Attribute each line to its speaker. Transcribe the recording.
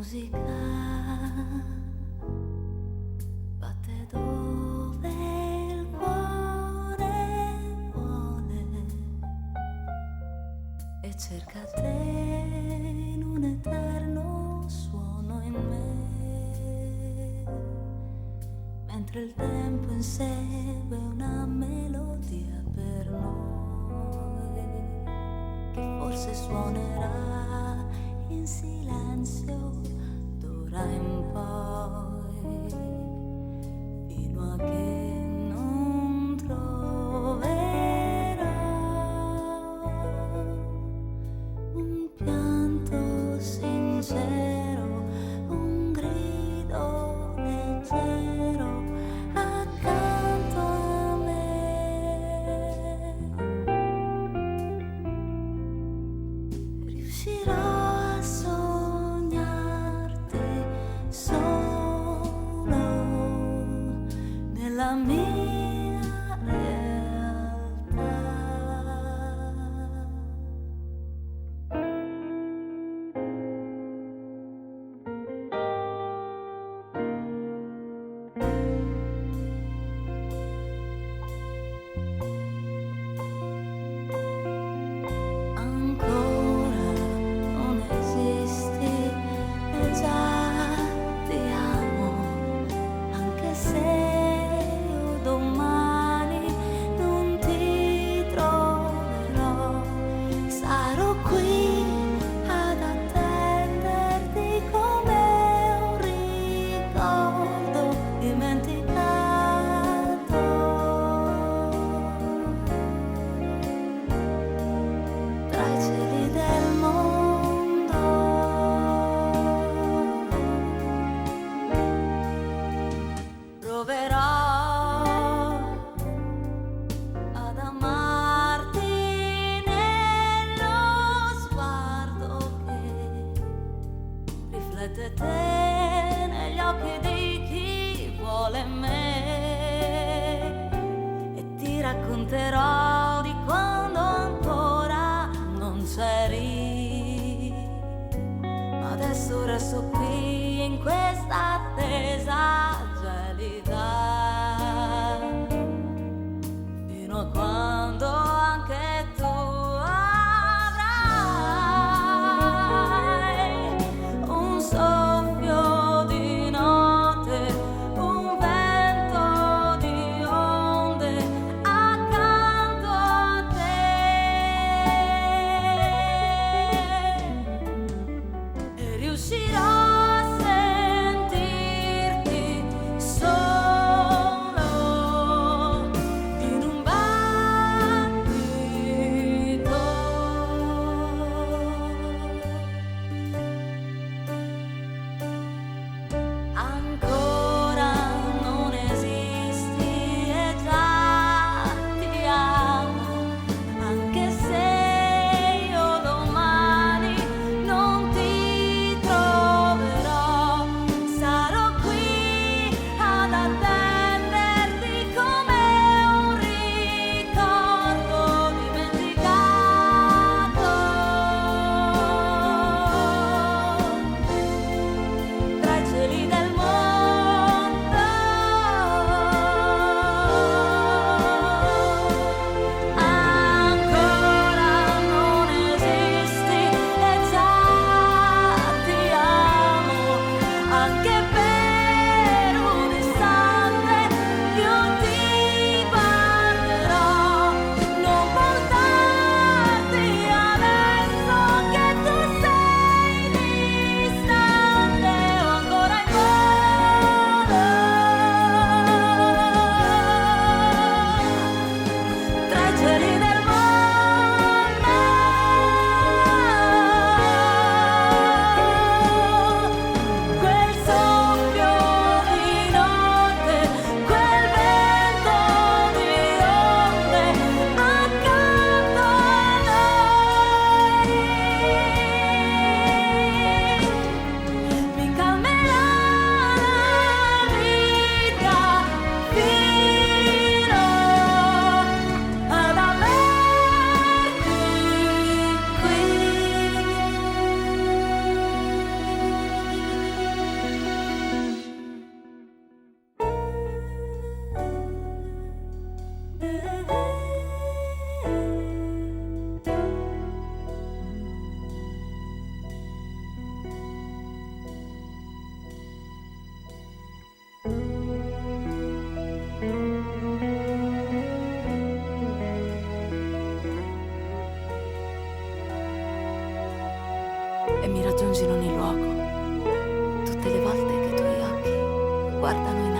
Speaker 1: musica batte dove il cuore vuole e cerca te in un eterno suono in me, mentre il tempo insegue una melodia per noi che forse suonerà in silenzio d'ora in poi, fino a che non troverò un pianto sincero, un grido leggero accanto a me. Riuscirò a sognarti solo nella mia realtà. Ancora non esisti e già ti amo, anche se io domani non ti troverò. Sarò qui ad attenderti come un ricordo dimenticato. Tra i cieli del mondo proverò ad amarti nello sguardo che riflette te negli occhi di chi vuole me, e ti racconterò di quando ancora non c'eri, ma adesso resto qui in questa attesa gelida, fino a quando anche tu avrai un soffio di notte, un vento di onde accanto a te, e riuscirò a sentirti solo raggiungi in ogni luogo, tutte le volte che i tuoi occhi guardano in